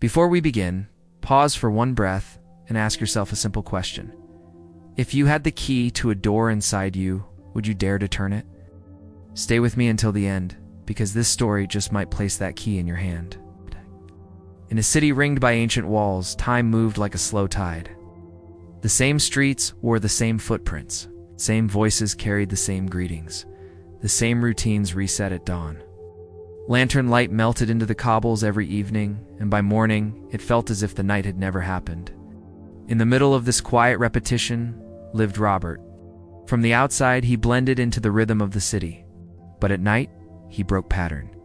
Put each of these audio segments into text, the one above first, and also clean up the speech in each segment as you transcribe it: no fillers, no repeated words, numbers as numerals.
Before we begin, pause for one breath and ask yourself a simple question. If you had the key to a door inside you, would you dare to turn it? Stay with me until the end, because this story just might place that key in your hand. In a city ringed by ancient walls, time moved like a slow tide. The same streets wore the same footprints, same voices carried the same greetings, the same routines reset at dawn. Lantern light melted into the cobbles every evening, and by morning, it felt as if the night had never happened. In the middle of this quiet repetition lived Robert. From the outside, he blended into the rhythm of the city. But at night, he broke pattern.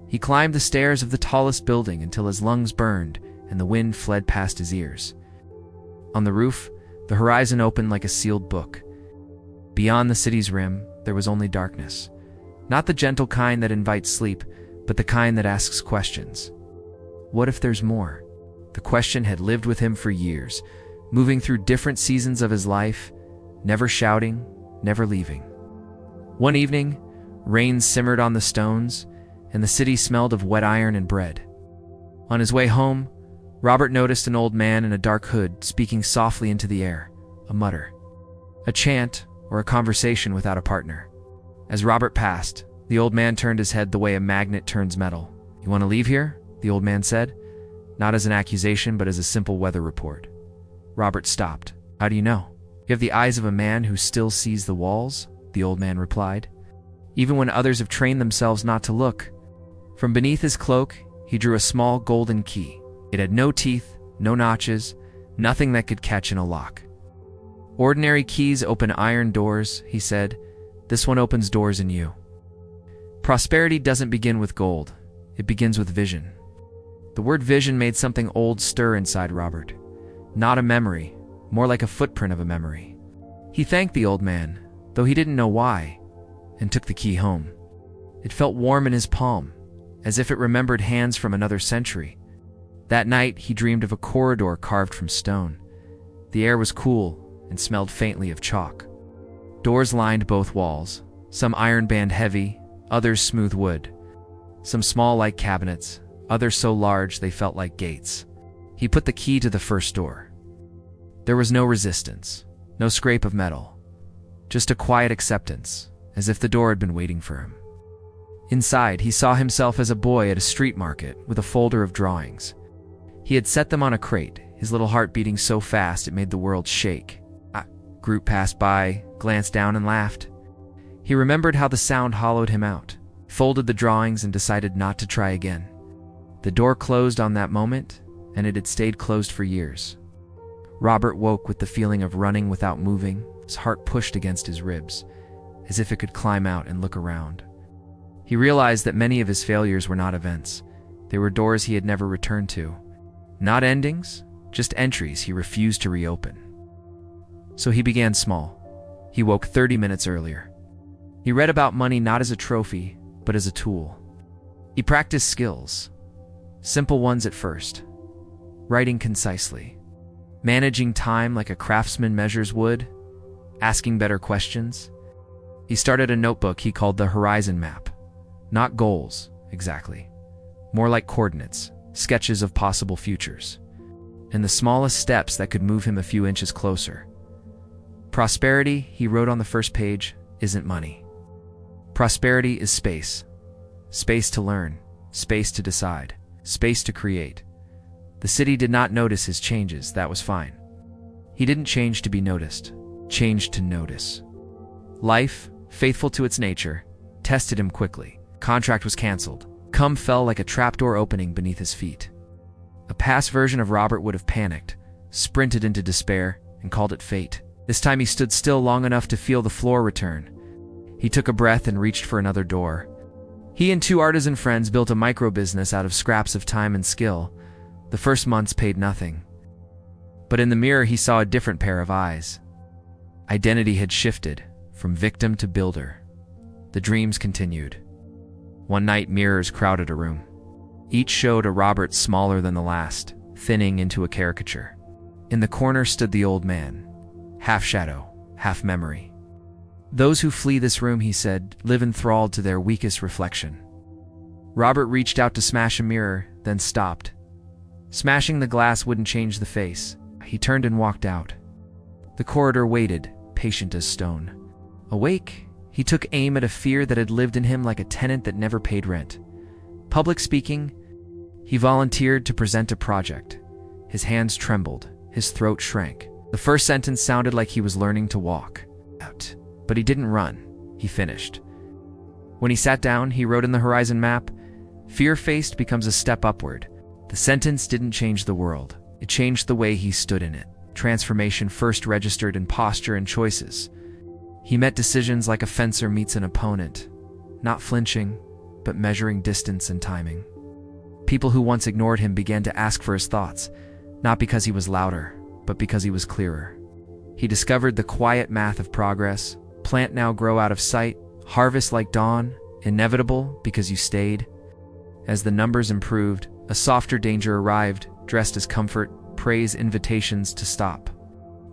He climbed the stairs of the tallest building until his lungs burned and the wind fled past his ears. On the roof, the horizon opened like a sealed book. Beyond the city's rim, there was only darkness. Not the gentle kind that invites sleep, but the kind that asks questions. What if there's more? The question had lived with him for years, moving through different seasons of his life, never shouting, never leaving. One evening, rain simmered on the stones, and the city smelled of wet iron and bread. On his way home, Robert noticed an old man in a dark hood speaking softly into the air, a mutter, a chant, or a conversation without a partner. As Robert passed, the old man turned his head the way a magnet turns metal. "You want to leave here?" the old man said, not as an accusation but as a simple weather report. Robert stopped. "How do you know?" "You have the eyes of a man who still sees the walls," the old man replied, "even when others have trained themselves not to look." From beneath his cloak, he drew a small golden key. It had no teeth, no notches, nothing that could catch in a lock. "Ordinary keys open iron doors," he said. "This one opens doors in you." Prosperity doesn't begin with gold. It begins with vision. The word vision made something old stir inside Robert. Not a memory, more like a footprint of a memory. He thanked the old man, though he didn't know why, and took the key home. It felt warm in his palm, as if it remembered hands from another century. That night, he dreamed of a corridor carved from stone. The air was cool and smelled faintly of chalk. Doors lined both walls, some iron band heavy, others smooth wood. Some small like cabinets, others so large they felt like gates. He put the key to the first door. There was no resistance, no scrape of metal, just a quiet acceptance, as if the door had been waiting for him. Inside, he saw himself as a boy at a street market with a folder of drawings. He had set them on a crate, his little heart beating so fast it made the world shake. A group passed by, glanced down and laughed. He remembered how the sound hollowed him out, folded the drawings and decided not to try again. The door closed on that moment, and it had stayed closed for years. Robert woke with the feeling of running without moving, his heart pushed against his ribs, as if it could climb out and look around. He realized that many of his failures were not events. They were doors he had never returned to. Not endings, just entries he refused to reopen. So he began small. He woke 30 minutes earlier. He read about money not as a trophy, but as a tool. He practiced skills, simple ones at first. Writing concisely, managing time like a craftsman measures wood, asking better questions. He started a notebook he called the Horizon Map. Not goals, exactly. More like coordinates, sketches of possible futures, and the smallest steps that could move him a few inches closer. Prosperity, he wrote on the first page, isn't money. Prosperity is space. Space to learn, space to decide, space to create. The city did not notice his changes, that was fine. He didn't change to be noticed, changed to notice. Life, faithful to its nature, tested him quickly. Contract was canceled. Come fell like a trapdoor opening beneath his feet. A past version of Robert would have panicked, sprinted into despair, and called it fate. This time he stood still long enough to feel the floor return. He took a breath and reached for another door. He and two artisan friends built a micro-business out of scraps of time and skill. The first months paid nothing. But in the mirror he saw a different pair of eyes. Identity had shifted, from victim to builder. The dreams continued. One night, mirrors crowded a room. Each showed a Robert smaller than the last, thinning into a caricature. In the corner stood the old man, half shadow, half memory. Those who flee this room, he said, live enthralled to their weakest reflection. Robert reached out to smash a mirror, then stopped. Smashing the glass wouldn't change the face. He turned and walked out. The corridor waited, patient as stone. Awake, he took aim at a fear that had lived in him like a tenant that never paid rent. Public speaking, he volunteered to present a project. His hands trembled, his throat shrank. The first sentence sounded like he was learning to walk. Out. But he didn't run, he finished. When he sat down, he wrote in the horizon map, "Fear-faced becomes a step upward." The sentence didn't change the world. It changed the way he stood in it. Transformation first registered in posture and choices. He met decisions like a fencer meets an opponent, not flinching, but measuring distance and timing. People who once ignored him began to ask for his thoughts, not because he was louder, but because he was clearer. He discovered the quiet math of progress. Plant now grow out of sight, harvest like dawn, inevitable because you stayed. As the numbers improved, a softer danger arrived, dressed as comfort, praise, invitations to stop.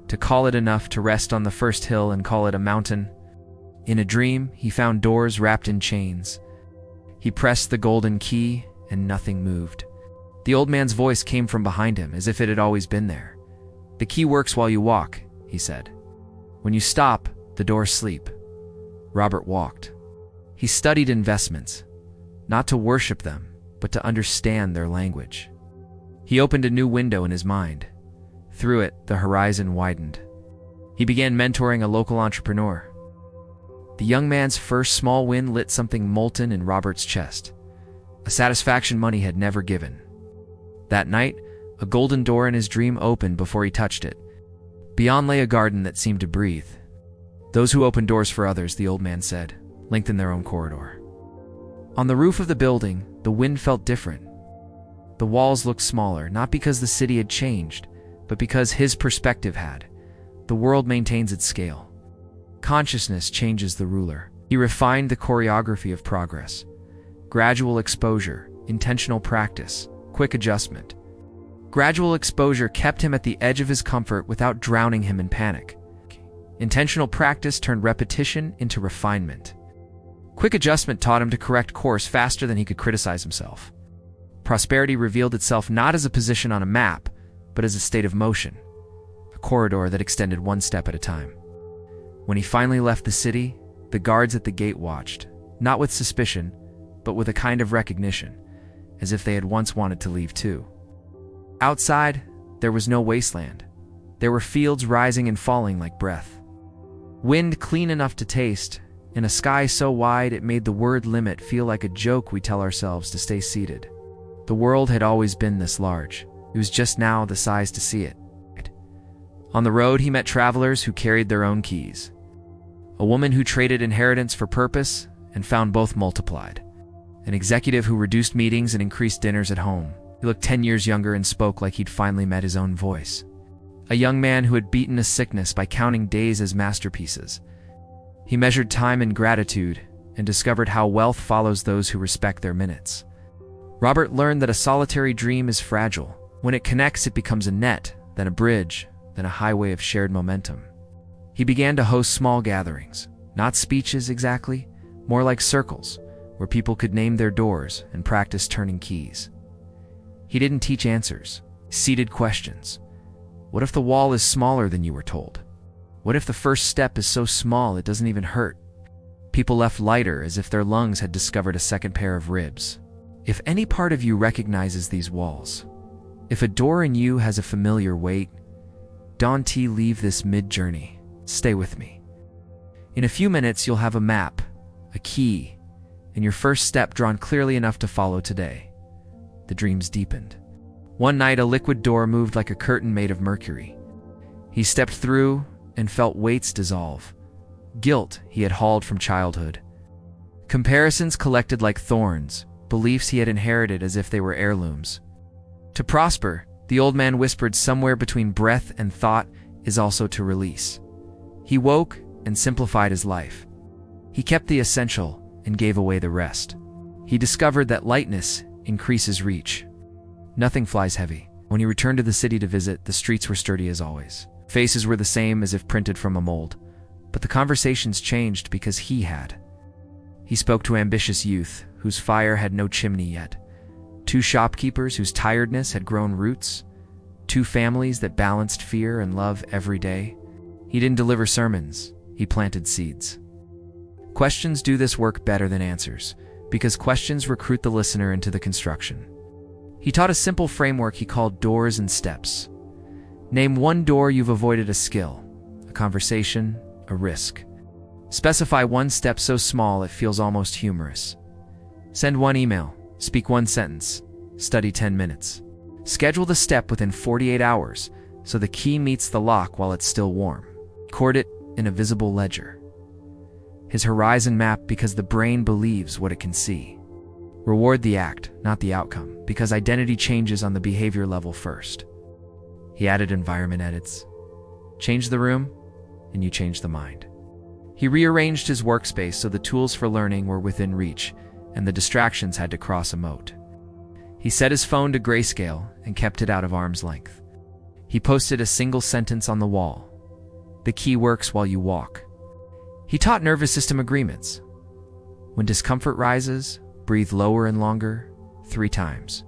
To call it enough to rest on the first hill and call it a mountain. In a dream, he found doors wrapped in chains. He pressed the golden key, and nothing moved. The old man's voice came from behind him, as if it had always been there. "The key works while you walk," he said. "When you stop, the doors sleep." Robert walked. He studied investments, not to worship them, but to understand their language. He opened a new window in his mind. Through it, the horizon widened. He began mentoring a local entrepreneur. The young man's first small win lit something molten in Robert's chest, a satisfaction money had never given. That night, a golden door in his dream opened before he touched it. Beyond lay a garden that seemed to breathe. "Those who open doors for others," the old man said, lengthened their own corridor. On the roof of the building, the wind felt different. The walls looked smaller, not because the city had changed, but because his perspective had. The world maintains its scale. Consciousness changes the ruler. He refined the choreography of progress. Gradual exposure, intentional practice, quick adjustment. Gradual exposure kept him at the edge of his comfort without drowning him in panic. Intentional practice turned repetition into refinement. Quick adjustment taught him to correct course faster than he could criticize himself. Prosperity revealed itself not as a position on a map, but as a state of motion, a corridor that extended one step at a time. When he finally left the city, the guards at the gate watched, not with suspicion, but with a kind of recognition, as if they had once wanted to leave too. Outside, there was no wasteland. There were fields rising and falling like breath. Wind clean enough to taste, and a sky so wide it made the word limit feel like a joke we tell ourselves to stay seated. The world had always been this large. It was just now the size to see it. On the road, he met travelers who carried their own keys. A woman who traded inheritance for purpose and found both multiplied. An executive who reduced meetings and increased dinners at home. He looked 10 years younger and spoke like he'd finally met his own voice. A young man who had beaten a sickness by counting days as masterpieces. He measured time in gratitude and discovered how wealth follows those who respect their minutes. Robert learned that a solitary dream is fragile. When it connects, it becomes a net, then a bridge, then a highway of shared momentum. He began to host small gatherings, not speeches exactly, more like circles, where people could name their doors and practice turning keys. He didn't teach answers, he seeded questions. What if the wall is smaller than you were told? What if the first step is so small it doesn't even hurt? People left lighter, as if their lungs had discovered a second pair of ribs. If any part of you recognizes these walls, if a door in you has a familiar weight, don't leave this mid-journey. Stay with me. In a few minutes, you'll have a map, a key, and your first step drawn clearly enough to follow today. The dreams deepened. One night, a liquid door moved like a curtain made of mercury. He stepped through and felt weights dissolve. Guilt he had hauled from childhood. Comparisons collected like thorns, beliefs he had inherited as if they were heirlooms. To prosper, the old man whispered, somewhere between breath and thought is also to release. He woke and simplified his life. He kept the essential and gave away the rest. He discovered that lightness increases reach. Nothing flies heavy. When he returned to the city to visit, the streets were sturdy as always. Faces were the same as if printed from a mold. But the conversations changed because he had. He spoke to ambitious youth whose fire had no chimney yet. 2 shopkeepers whose tiredness had grown roots, 2 families that balanced fear and love every day. He didn't deliver sermons, he planted seeds. Questions do this work better than answers, because questions recruit the listener into the construction. He taught a simple framework he called doors and steps. Name 1 door you've avoided: a skill, a conversation, a risk. Specify 1 step so small it feels almost humorous. Send 1 email, speak 1 sentence, study 10 minutes. Schedule the step within 48 hours so the key meets the lock while it's still warm. Record it in a visible ledger. His horizon map, because the brain believes what it can see. Reward the act, not the outcome, because identity changes on the behavior level first. He added environment edits. Change the room, and you change the mind. He rearranged his workspace so the tools for learning were within reach, and the distractions had to cross a moat. He set his phone to grayscale and kept it out of arm's length. He posted a single sentence on the wall: "The key works while you walk." He taught nervous system agreements. When discomfort rises, breathe lower and longer, 3 times.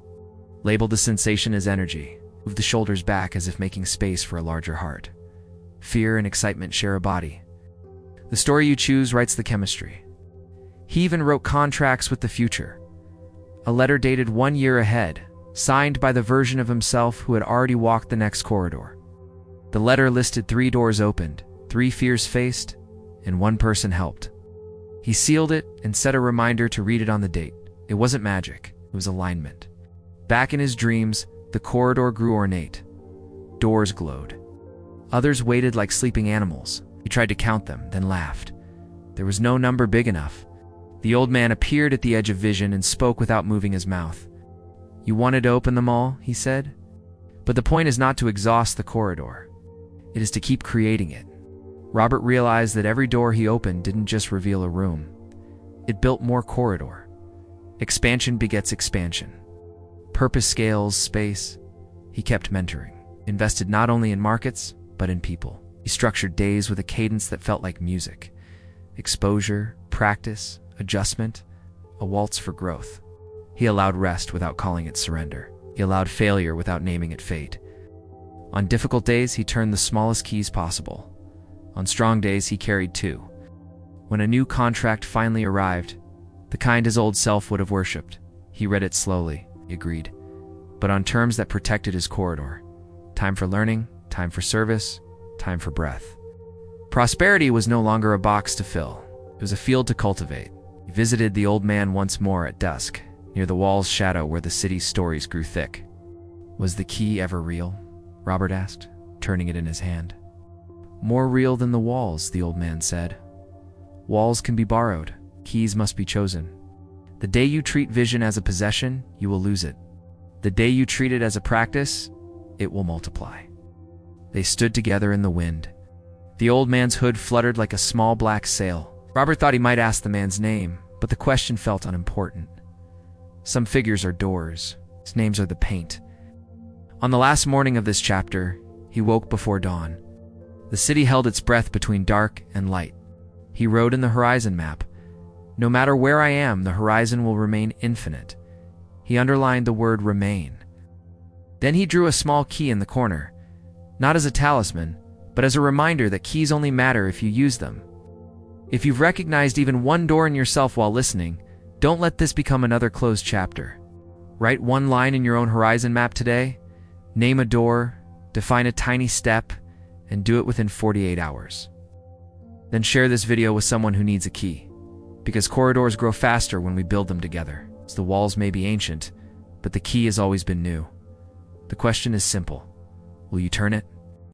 Label the sensation as energy. Move the shoulders back as if making space for a larger heart. Fear and excitement share a body. The story you choose writes the chemistry. He even wrote contracts with the future. A letter dated 1 year ahead, signed by the version of himself who had already walked the next corridor. The letter listed 3 doors opened, 3 fears faced, and 1 person helped. He sealed it and set a reminder to read it on the date. It wasn't magic, it was alignment. Back in his dreams, the corridor grew ornate. Doors glowed. Others waited like sleeping animals. He tried to count them, then laughed. There was no number big enough. The old man appeared at the edge of vision and spoke without moving his mouth. "You wanted to open them all," he said. "But the point is not to exhaust the corridor. It is to keep creating it." Robert realized that every door he opened didn't just reveal a room. It built more corridor. Expansion begets expansion. Purpose scales space. He kept mentoring, invested not only in markets, but in people. He structured days with a cadence that felt like music. Exposure, practice, adjustment, a waltz for growth. He allowed rest without calling it surrender. He allowed failure without naming it fate. On difficult days, he turned the smallest keys possible. On strong days, he carried 2. When a new contract finally arrived, the kind his old self would have worshipped, he read it slowly, he agreed, but on terms that protected his corridor. Time for learning, time for service, time for breath. Prosperity was no longer a box to fill. It was a field to cultivate. He visited the old man once more at dusk, near the wall's shadow where the city's stories grew thick. "Was the key ever real?" Robert asked, turning it in his hand. "More real than the walls," the old man said. "Walls can be borrowed. Keys must be chosen. The day you treat vision as a possession, you will lose it. The day you treat it as a practice, it will multiply." They stood together in the wind. The old man's hood fluttered like a small black sail. Robert thought he might ask the man's name, but the question felt unimportant. Some figures are doors. His names are the paint. On the last morning of this chapter, he woke before dawn. The city held its breath between dark and light. He wrote in the horizon map, "No matter where I am, the horizon will remain infinite." He underlined the word remain. Then he drew a small key in the corner, not as a talisman, but as a reminder that keys only matter if you use them. If you've recognized even 1 door in yourself while listening, don't let this become another closed chapter. Write 1 line in your own horizon map today, name a door, define a tiny step, and do it within 48 hours. Then share this video with someone who needs a key, because corridors grow faster when we build them together. The walls may be ancient, but the key has always been new. The question is simple. Will you turn it?